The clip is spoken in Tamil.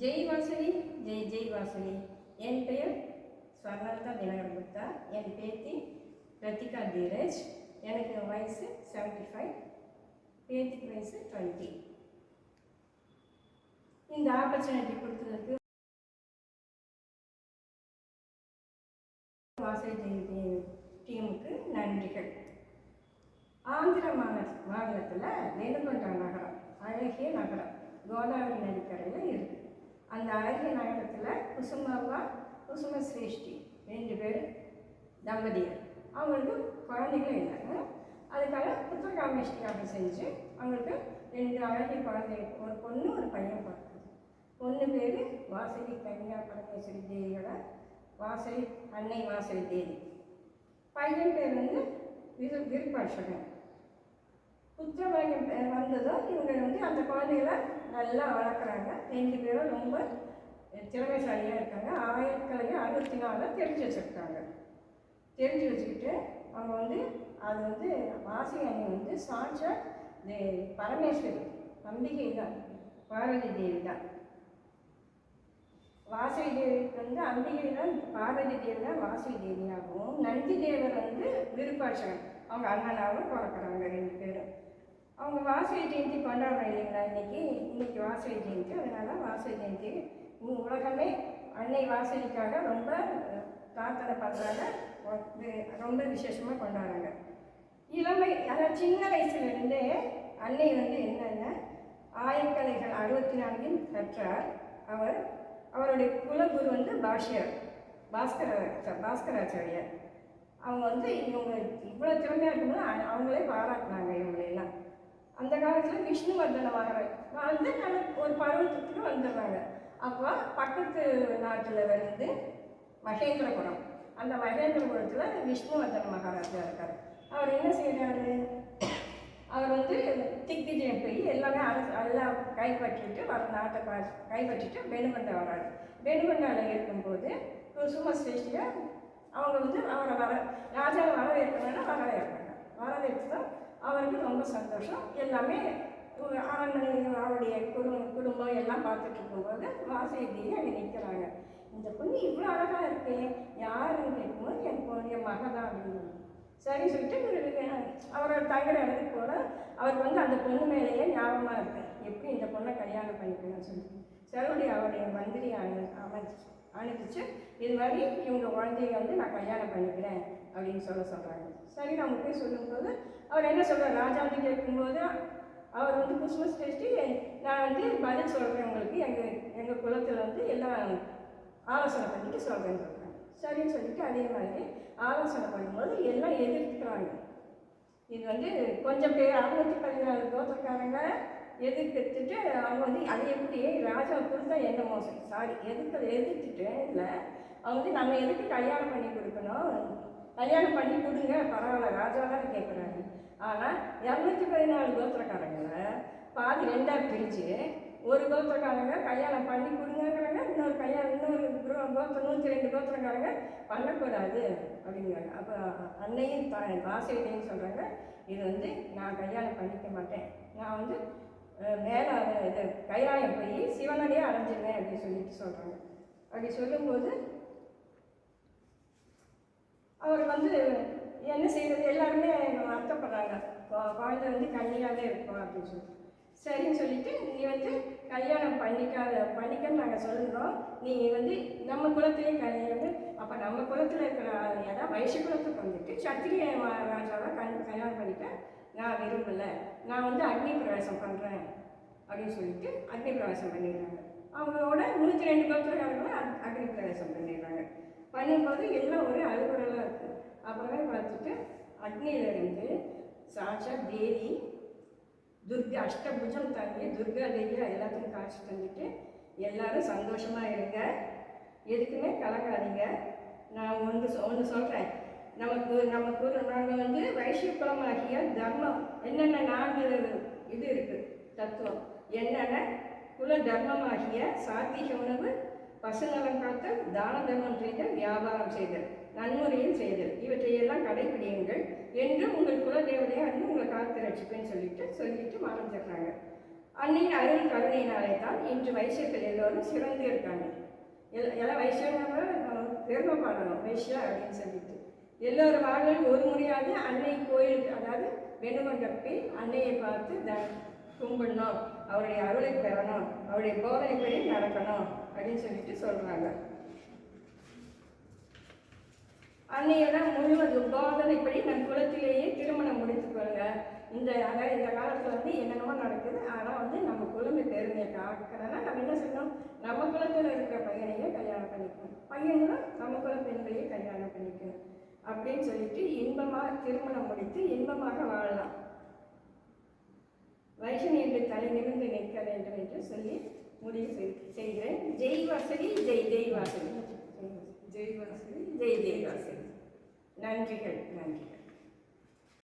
ஜெய் வாசலி, ஜெய் ஜெய் வாசலி. என் பெயர் ஸ்வர்ணலதா தினகர் குப்தா. என் பேத்தி பிரத்திகா தீரஜ். எனக்கு வயசு 75, பேத்திக்கு வயசு 20. இந்த ஆப்பர்ச்சுனிட்டி கொடுத்ததுக்கு வாசலி டீமுக்கு நன்றிகள். ஆந்திர மாநிலத்தில் வெனுகொண்டா நகரம், அழகிய நகரம், கோதாவரி நதிக்கரையில் இருக்குது. அந்த அழகிய நகரத்தில் குசும சிரேஷ்டி 2 பேர் தம்பதியர். அவங்களுக்கு குழந்தைகளும் இல்லைங்க. அதுக்காக புத்திரகாமேஷ்டியாக செஞ்சு அவங்களுக்கு 2 அழகிய குழந்தைகள், ஒரு பொண்ணு ஒரு பையன் பிறக்குது. பொண்ணு பேர் வாசலி கன்யா பரமேஸ்வரி தேவியோட வாசலி அன்னை வாசலி தேவி. பையன் பேர் வந்து விருப்பாட்சகன். புத்திரபாகியம் வந்ததும் இவங்க அந்த குழந்தைகளை நல்லா வளர்க்குறாங்க. 2 பேரும் ரொம்ப திறமைசாலியாக இருக்காங்க. 1964 தெரிஞ்சு வச்சுருக்காங்க. தெரிஞ்சு வச்சுக்கிட்டு அவங்க அது வாசலி அன்னை சாட்சாத் பரமேஸ்வரி நம்பிக்கை தான், பார்வதி தேவி தான். வாசலி தேவிக்கு அம்பிகை தான், பார்வதி தேவி தான் வாசலி தேவியாகவும், நந்தி தேவர் விருப்பாட்சகன் அவங்க அண்ணனாகவும் பிறக்கிறாங்க 2 பேரும். அவங்க வாசலி ஜெயந்தி கொண்டாடுறோம் இல்லைங்களா? இன்னைக்கு வாசலி ஜெயந்தி. அதனால் வாசலி ஜெயந்தி உலகமே அன்னை வாசலிக்காக ரொம்ப பிரார்த்தனை பண்ணுறாங்க, ரொம்ப விசேஷமாக கொண்டாடுறாங்க. இளமை, அதாவது சின்ன வயசுலேருந்தே அன்னை என்னென்ன ஆயக்கலைகள் 64 கற்றார். அவருடைய குலகுரு பாஸ்கராச்சாரியார். அவங்க இவங்க இவ்வளோ திறமையாக இருக்கும்போது அவங்களே பாராட்டினாங்க இவங்களெல்லாம். அந்த காலத்தில் விஷ்ணுவர்தன மகாராஜ் ஒரு பருவத்துக்கு வந்துடுறாங்க. அப்போ பக்கத்து நாட்டில் மகேந்திரபுரம், அந்த மகேந்திரபுரத்தில் விஷ்ணுவர்தன மகாராஜா இருக்கார். அவர் என்ன செய்கிறாரு? அவர் திக்விஜயம் போய் எல்லாமே எல்லாம் கைப்பற்றிட்டு நாட்டை கைப்பற்றிட்டு பெனுகொண்டா வராரு. பெனுகொண்டாவில் இருக்கும்போது குசும சிரேஷ்டியை அவங்க அவரை ராஜாவை வரவேற்கணும்னா வரவேற்று தான் அவருக்கு ரொம்ப சந்தோஷம். எல்லாமே அரண்மனை, அவருடைய குடும்பம் எல்லாம் பார்த்துட்டு இருக்கும்போது வாசலி தேவி அங்கே நிற்கிறாங்க. இந்த பொண்ணு இவ்வளோ அழகாக இருக்கு, யாருன்னு கேட்கும்போது என் மகன் தான் அப்படின்னு சரி சொல்லிட்டு அவரோட தங்குற இடத்துக்கு போல அவருக்கு அந்த பொண்ணு மேலேயே ஞாபகமாக இருக்கு, எப்படி இந்த பொண்ணை கல்யாணம் பண்ணிக்கணும்னு சொல்லிட்டு சரி அவருடைய மந்திரி அனுப்பிச்சு இது மாதிரி இவங்க குழந்தைய நான் கல்யாணம் பண்ணிக்கிறேன் அப்படின்னு சொல்கிறாங்க. சரி நம்ம போய் சொல்லும்போது அவர் என்ன சொல்கிறார்? ராஜாவுக்கு கேட்கும்போது அவர் குசும சிரேஷ்டி, நான் பதில் சொல்கிறேன் உங்களுக்கு, எங்கள் குலத்தில் எல்லாம் ஆலோசனை பண்ணிட்டு சொல்கிறேன்னு சொல்கிறாங்க. சரின்னு சொல்லிட்டு அதே மாதிரி ஆலோசனை பண்ணும்போது எல்லாம் எதிர்க்கிறாங்க. இது கொஞ்சம் பேர் 614 கோத்திரக்காரங்க எதிர்த்துட்டு அவங்க அதை எப்படி ராஜா கொடுத்தா என்ன மோசம், சாரி எதிர்த்துட்டு இல்லை, அவங்க நம்ம எதுக்கு கல்யாணம் பண்ணி கொடுக்கணும், கல்யாணம் பண்ணி கொடுங்க பரவாயில்ல, ராஜா தான் கேட்குறாங்க. ஆனால் 214 கோத்திரக்காரங்களை பாதி 2ஆக பிரித்து ஒரு கோத்திரக்காரங்க கல்யாணம் பண்ணி கொடுங்கிறாங்க, இன்னொரு கோத்திரம் 102 கோத்திரக்காரங்க பண்ணக்கூடாது அப்படிங்கிறாங்க. அப்போ அன்னையும் வாசலியும் சொல்கிறாங்க, இது நான் கல்யாணம் பண்ணிக்க மாட்டேன், நான் மேலே இது கைலாயம் போய் சிவனடியே அடைஞ்சிருவேன் அப்படின்னு சொல்கிறாங்க. அப்படி சொல்லும்போது அவர் என்ன செய்கிறது, எல்லாருமே அர்த்தப்படுறாங்க, குழந்தை கன்னியாகவே இருக்கும் அப்படின்னு சொல்லிட்டு. சரின்னு சொல்லிட்டு நீ கல்யாணம் பண்ணிக்கன்னு நாங்கள் சொல்லுறோம், நீ நம்ம குலத்திலே கல்யாணம், அப்போ நம்ம குலத்தில் இருக்கிற ஏதாவது வைஷ்ய குலத்துக்கு சத்திரிய ராஜாவை கல்யாணம் பண்ணிக்க நான் விரும்பலை, நான் அக்னி பிரவேசம் பண்ணுறேன் அப்படின்னு சொல்லிட்டு அக்னி பிரவேசம் பண்ணிடுறாங்க. அவங்களோட 102 கோத்திரக்காரங்களும் அக்னி பிரவேசம் பண்ணிடுறாங்க. பண்ணும்போது எல்லாம் ஒரே அலுவலாக இருக்குது. அப்புறமே பார்த்துட்டு அக்னியிலிருந்து சாட்சாத் தேவி துர்கா, அஷ்டபுஜம் தாங்கி துர்கா தேவியாக எல்லாத்துக்கும் காட்சி தந்துட்டு எல்லாரும் சந்தோஷமாக இருங்க, எதுக்குமே கலங்காதீங்க. நான் ஒன்று சொல்கிறேன், நாங்கள் வைஷ்ய குலமாகிய தர்மம் என்னென்ன 4 இது இருக்குது தத்துவம், என்னென்ன குல தர்மமாகிய சாத்வீக உணவு, பசுநலம் காத்தல், தான தர்மம் செய்தல், வியாபாரம் செய்தல், நன்முறையில் செய்தல், இவற்றையெல்லாம் கடைபிடியுங்கள் என்று உங்கள் குலதேவதையாக உங்களை காத்து ரட்சிப்பேன்னு சொல்லிட்டு மறைஞ்சிடுறாங்க. அன்னையின் அருள் கருணையினாலே தான் இன்று வைசியர்கள் எல்லோரும் சிறந்து இருக்காங்க. எல்லாம் வைசியனாக பெருமைப்படணும் வைசியா அப்படின்னு சொல்லிட்டு. எல்லோரும் வாழ்வில் ஒரு முறையாவது அன்னை கோயிலுக்கு, அதாவது வெண்ணுமங்கப்பி அன்னையை பார்த்து கும்பிடணும், அவருடைய அருளை பெறணும், அவருடைய போதனைப்படி நடக்கணும் அப்படின்னு சொல்லிட்டு சொல்கிறாங்க. அன்னையெல்லாம் முழுவதும் போதனைப்படி நம் குலத்திலேயே திருமணம் முடித்துக்கொள்ளுங்க. அதாவது இந்த காலத்தில் வந்து என்னென்னமோ நடக்குது, ஆனால் நம்ம குழந்தை பெருமையை காக்கணும்னா நம்ம என்ன செய்யணும், நம்ம குலத்தில் இருக்கிற பையனையே கல்யாணம் பண்ணிக்கணும், பையனும் நம்ம குல பெண்களையே கல்யாணம் பண்ணிக்கணும் அப்படின்னு சொல்லிட்டு இன்பமாக திருமணம் முடித்து இன்பமாக வாழலாம். வைஷ்ணவி என்று தலை நிமிர்ந்து நிற்க வேண்டும் என்று சொல்லி முடிவு செய்கிறேன். ஜெய் வாசகி, ஜெய் ஜெய் வாசகி, ஜெய் வாசகி, ஜெய் ஜெய் வாசகி. நன்றிகள், நன்றிகள்.